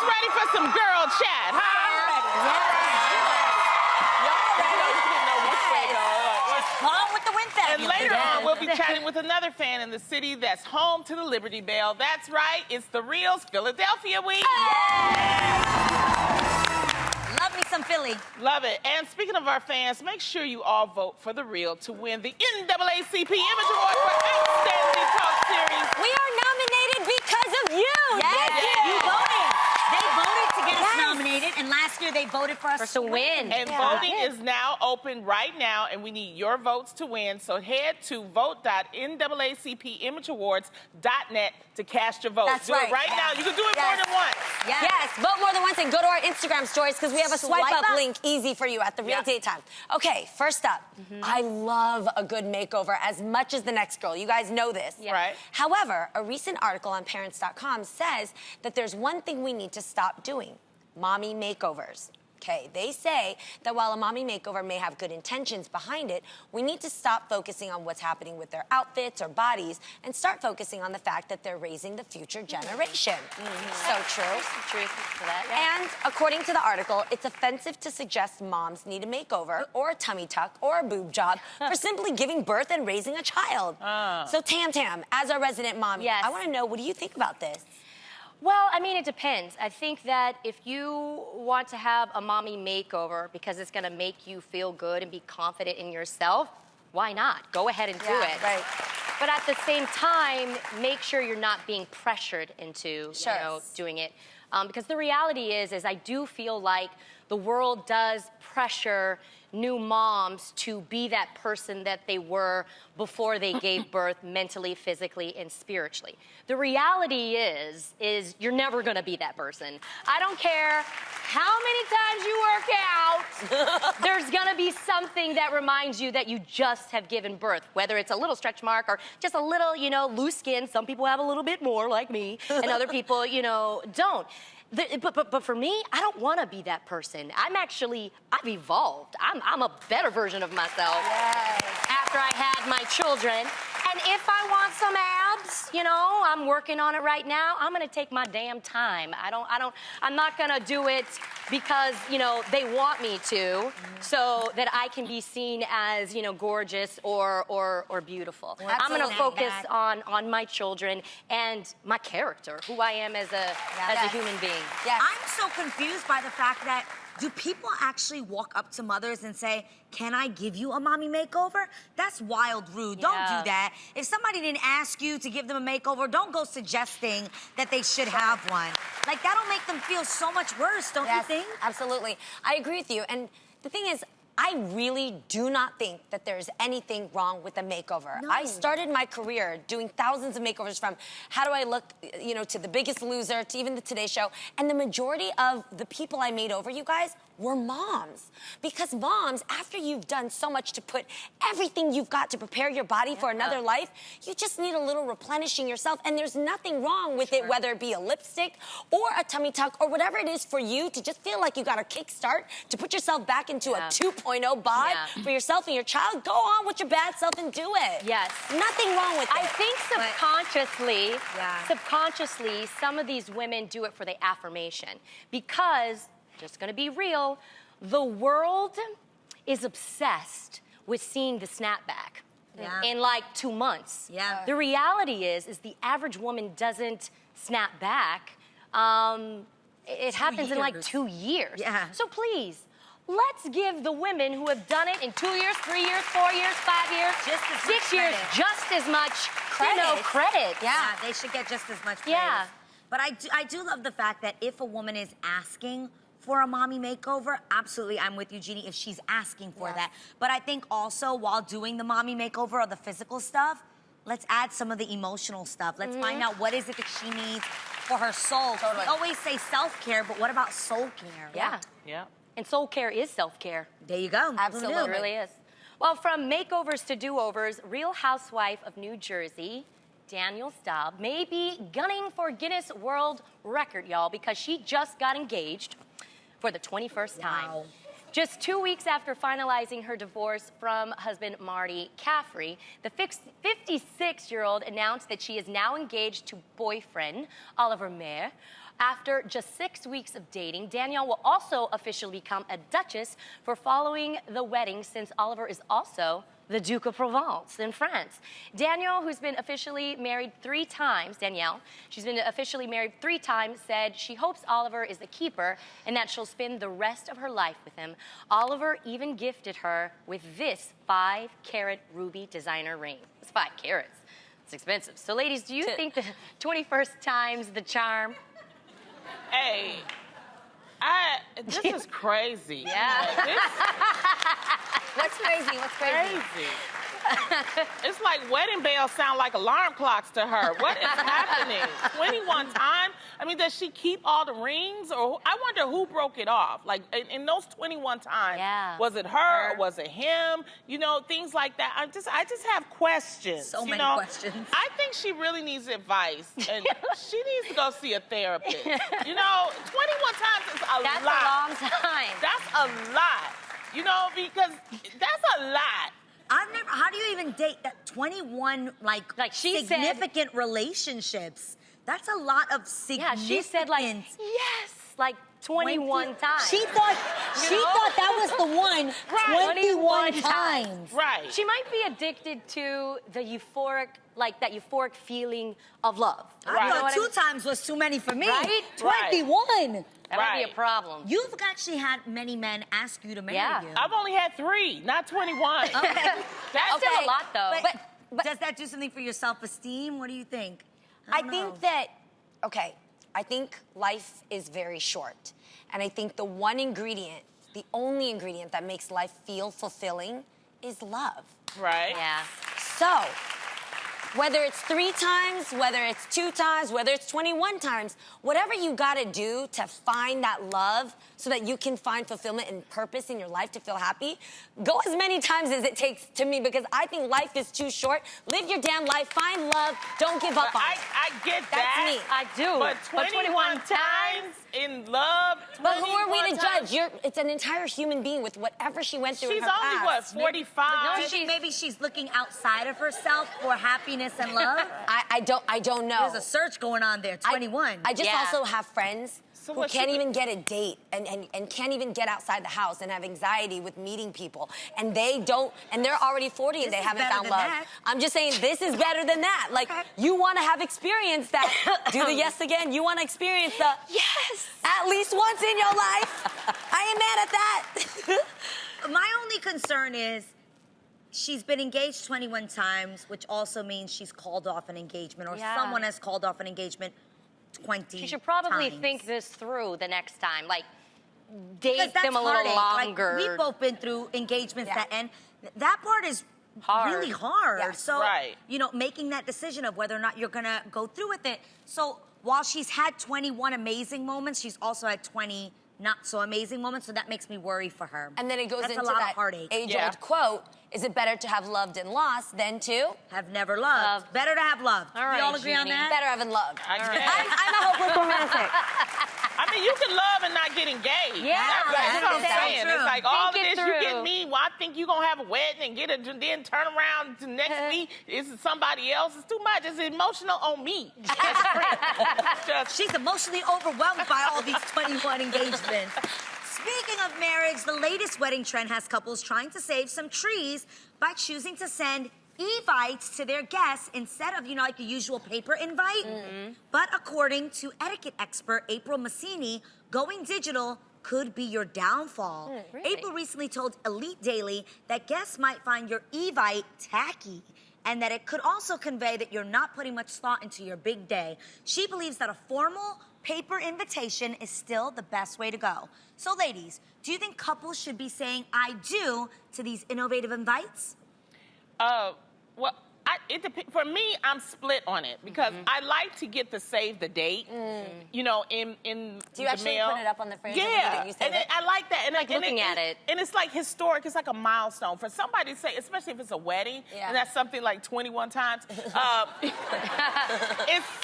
ready for some girl chat, huh? Along with the win factor. And later on, we'll be chatting with another fan in the city that's home to the Liberty Bell. That's right, it's the Reel's Philadelphia Week. Love me some Philly. Love it. And speaking of our fans, make sure you all vote for the Reel to win the NAACP Image Award for Outstanding Talk Series. We are nominated because of you. Yes. You voted. They voted to get us nominated, and last year they voted for us to win. And voting is now open right now, and we need your votes to win. So head to vote.naacpimageawards.net to cast your vote. That's do right. it right now. You can do it more than once. Yes, vote more than once and go to our Instagram stories because we have a swipe up link easy for you at the Real Daytime. Okay, first up, I love a good makeover as much as the next girl. You guys know this. Right. However, a recent article on parents.com says that there's one thing we need to stop doing: mommy makeovers. Okay, they say that while a mommy makeover may have good intentions behind it, we need to stop focusing on what's happening with their outfits or bodies and start focusing on the fact that they're raising the future generation. So true. Truth for that. And according to the article, it's offensive to suggest moms need a makeover or a tummy tuck or a boob job for simply giving birth and raising a child. So Tam, as our resident mommy, I want to know, what do you think about this? Well, I mean, it depends. I think that if you want to have a mommy makeover because it's going to make you feel good and be confident in yourself, why not? Go ahead and do it. Right. But at the same time, make sure you're not being pressured into doing it. Because the reality is I do feel like the world does pressure new moms to be that person that they were before they gave birth mentally, physically, and spiritually. The reality is you're never gonna be that person. I don't care how many times you work out, there's gonna be something that reminds you that you just have given birth, whether it's a little stretch mark or just a little, loose skin. Some people have a little bit more, like me, and other people, don't. But for me, I don't want to be that person. I've evolved. I'm a better version of myself after I had my children. And if I want some abs, I'm working on it right now. I'm gonna take my damn time. I'm not gonna do it because, they want me to, so that I can be seen as, gorgeous or beautiful. I'm gonna focus on my children and my character, who I am as a human being. I'm so confused by the fact that, do people actually walk up to mothers and say, can I give you a mommy makeover? That's wild rude. Don't do that. If somebody didn't ask you to give them a makeover, don't go suggesting that they should have one. Like, that'll make them feel so much worse, don't you think? Absolutely. I agree with you. And the thing is, I really do not think that there's anything wrong with a makeover. No. I started my career doing thousands of makeovers, from how do I look, to The Biggest Loser, to even the Today Show. And the majority of the people I made over, you guys, were moms. Because moms, after you've done so much to put everything you've got to prepare your body for another life, you just need a little replenishing yourself. And there's nothing wrong with it, whether it be a lipstick or a tummy tuck or whatever it is for you to just feel like you got a kickstart to put yourself back into a 2.0 bod for yourself and your child. Go on with your bad self and do it. Yes. Nothing wrong with it. I think subconsciously, some of these women do it for the affirmation. Because, just gonna be real, the world is obsessed with seeing the snapback in like 2 months. The reality is the average woman doesn't snap back. It happens in like 2 years. So please, let's give the women who have done it in 2 years, 3 years, 4 years, 5 years, 6 years, just as much credit. Yeah, they should get just as much praise. But I do love the fact that if a woman is asking for a mommy makeover, absolutely, I'm with you, Jeannie, if she's asking for that. But I think also, while doing the mommy makeover or the physical stuff, let's add some of the emotional stuff. Let's find out what is it that she needs for her soul. We always say self-care, but what about soul care? Yeah. And soul care is self-care. There you go. Absolutely. It really is. Well, from makeovers to do-overs, Real Housewife of New Jersey, Danielle Staub, may be gunning for Guinness World Record, y'all, because she just got engaged for the 21st time. Just 2 weeks after finalizing her divorce from husband Marty Caffrey, the 56-year-old announced that she is now engaged to boyfriend Oliver Mayer. After just 6 weeks of dating, Danielle will also officially become a duchess for following the wedding, since Oliver is also the Duke of Provence in France. Danielle, who's been officially married 3 times, she's been officially married 3 times, said she hopes Oliver is the keeper and that she'll spend the rest of her life with him. Oliver even gifted her with this 5-carat ruby designer ring. It's 5 carats. It's expensive. So ladies, do you think the 21st time's the charm? Hey, this is crazy. Yeah. What's crazy? What's crazy? It's like wedding bells sound like alarm clocks to her. What is happening? 21 times? I mean, does she keep all the rings? Or I wonder who broke it off. Like, in those 21 times, was it her or was it him? You know, things like that. I just have questions. So many questions. I think she really needs advice. And she needs to go see a therapist. You know, 21 times is a lot. That's a long time. That's a lot. You know, because that's a lot. How do you even date that 21, like she significant relationships? That's a lot of significant. Yeah, she said like 21 times. She thought that was the one 21 times. Right. She might be addicted to the euphoric, like that euphoric feeling of love. I thought 2 times was too many for me. Right? 21. That might be a problem. You've actually had many men ask you to marry you. I've only had 3, not 21. Okay. That's still a lot, though. But does that do something for your self-esteem? What do you think? I think that, I think life is very short. And I think the only ingredient that makes life feel fulfilling is love. Right. Yeah. So, whether it's 3 times, whether it's 2 times, whether it's 21 times, whatever you gotta do to find that love so that you can find fulfillment and purpose in your life to feel happy, go as many times as it takes to me, because I think life is too short. Live your damn life, find love, don't give up on it. I get That's that. me. I do. But 21 times in love, But who are we to 21 judge? It's an entire human being with whatever she went through in She's her only, past. what, 45? Maybe she's looking outside of herself for happiness and love. I don't know. There's a search going on there. 21. I just also have friends who what can't she- even get a date and can't even get outside the house and have anxiety with meeting people. And they don't, and they're already 40 and This they is haven't better found than love. that. I'm just saying this is better than that. Like, you want to have experience that. Do the yes again. You want to experience the yes at least once in your life. I ain't mad at that. My only concern is she's been engaged 21 times, which also means she's called off an engagement, or someone has called off an engagement 20 She should probably times. think this through the next time. Like, date Because that's them a little heartache. longer. Like, we've both been through engagements that end. That part is really hard. Yes. So, Right. you know, making that decision of whether or not you're gonna go through with it. So while she's had 21 amazing moments, she's also had 20 not so amazing moments. So that makes me worry for her. And then it goes That's into a lot that of heartache. age-old quote, is it better to have loved and lost than to? Have never loved. Better to have loved. All right, we all agree on Jeannie. that? Better having loved. I guess. I'm a hopeless romantic. I mean, you can love and not get engaged. Yeah, that's what I'm that's saying. true. It's like all of Think it this, you through. get me. Well, I think you're gonna have a wedding and get it, then turn around to next week. It's somebody else. It's too much. It's emotional on me. Just She's emotionally overwhelmed by all these 21 engagements. Speaking of marriage, the latest wedding trend has couples trying to save some trees by choosing to send evites to their guests instead of, you know, like the usual paper invite. But according to etiquette expert April Massini, going digital could be your downfall. Really? April recently told Elite Daily that guests might find your evite tacky, and that it could also convey that you're not putting much thought into your big day. She believes that a formal paper invitation is still the best way to go. So ladies, do you think couples should be saying I do to these innovative invites? well, it depends. For me, I'm split on it because I like to get to save the date. You know, in Do you actually mail. put it up on the fridge? and Yeah, you save and it? I like that. And like looking at it. And it's like historic. It's like a milestone for somebody to say, especially if it's a wedding, Yeah. and that's something like 21 times. It's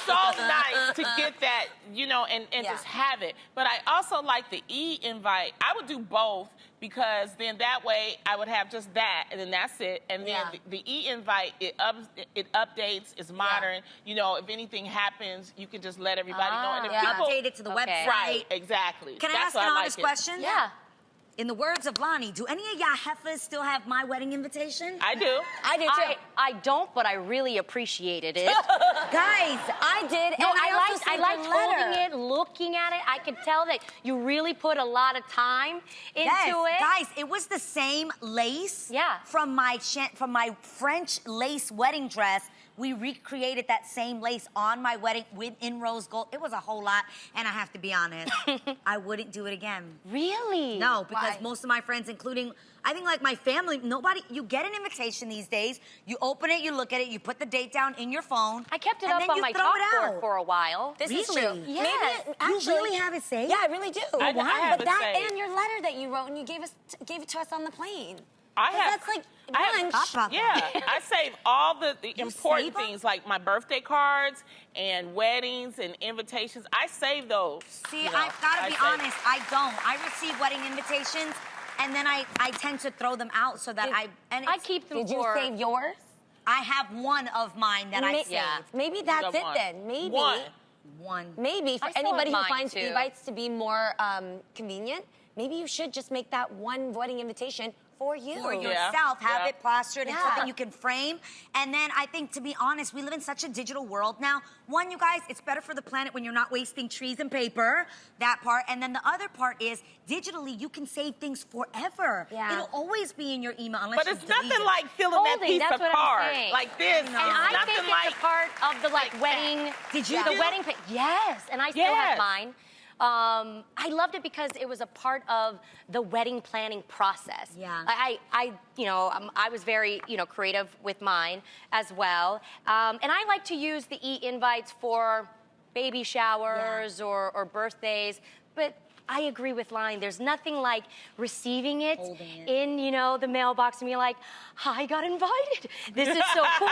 so nice to get that, you know, and just have it. But I also like the e-invite. I would do both. because then that way I would have just that, and then that's it. And then Yeah. the e-invite, it updates, it's modern. You know, if anything happens, you can just let everybody know. And if people Update it to the website. right, exactly. Can I That's ask an why honest like it. question? Yeah. In the words of Lonnie, do any of y'all heifers still have my wedding invitation? I do. I do too. I don't, but I really appreciated it. Guys, I did, No, and I liked holding letter. it, looking at it. I could tell that you really put a lot of time into yes, it. guys, it was the same lace Yeah. from my French lace wedding dress. We recreated that same lace on my wedding in rose gold. It was a whole lot, and I have to be honest, I wouldn't do it again. Really? No, because Why? most of my friends, including, I think like my family, nobody, you get an invitation these days, you open it, you look at it, you put the date down in your phone. I kept it and up then on you my throw top it board out. for a while. This is Really? true. Yes. Maybe You actually, really have it saved? Yeah, I really do. I have but it that saved. and your letter that you wrote and you gave it to us on the plane. I have. That's like I have- lunch. Talk about Yeah, that. I save all the You important save 'em? things like my birthday cards and weddings and invitations. I save those. See, you know, I've got to be save- honest, I don't. I receive wedding invitations, and then I tend to throw them out so that Did- and I it's- keep them Did you for... save yours? I have one of mine that I May- saved. Yeah. Maybe that's got it one. then. Maybe. One. Maybe for I still anybody who have mine, finds too. invites to be more convenient, maybe you should just make that one wedding invitation for you. For Yeah. yourself, have Yeah. it plastered in Yeah. something you can frame. And then I think, to be honest, we live in such a digital world now. One, you guys, it's better for the planet when you're not wasting trees and paper, that part. And then the other part is, digitally, you can save things forever. Yeah. It'll always be in your email unless But you it's delete nothing it. like filling that Holding, piece that's of what I'm card saying. like this. And It's I nothing think like it's a part of the like wedding. that. Did you The do? wedding? Yes, and I still Yes. have mine. I loved it because it was a part of the wedding planning process. Yeah. I was very, creative with mine as well. And I like to use the e-invites for baby showers or birthdays, but I agree with Lonnie. There's nothing like receiving it Holding it. in, the mailbox and being like, I got invited. This is so cool.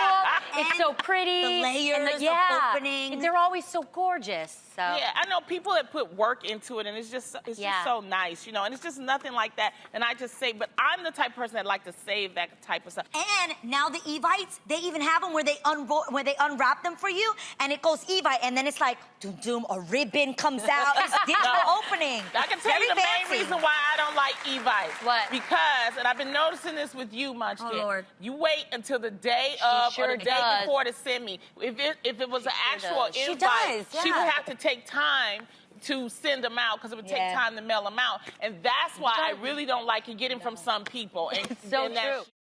It's so pretty. the layers And of yeah, opening. they're always so gorgeous. So. Yeah, I know people that put work into it, and it's just Yeah. so nice, and it's just nothing like that. And I just say, but I'm the type of person that like to save that type of stuff. And now the Evites, they even have them where they unwrap them for you, and it goes Evite, and then it's like, doom, doom, a ribbon comes out. It's digital opening. I can tell you the Very main fancy. reason why I don't like Evites. What? Because, and I've been noticing this with you, Munchkin. Oh, Lord. You wait until the day of sure or the day does. before to send me. If it was an actual does. She invite, does, she yeah. would have to take time to send them out because it would take Yeah. time to mail them out. And that's why I really don't like it getting from some people. And So and that's true.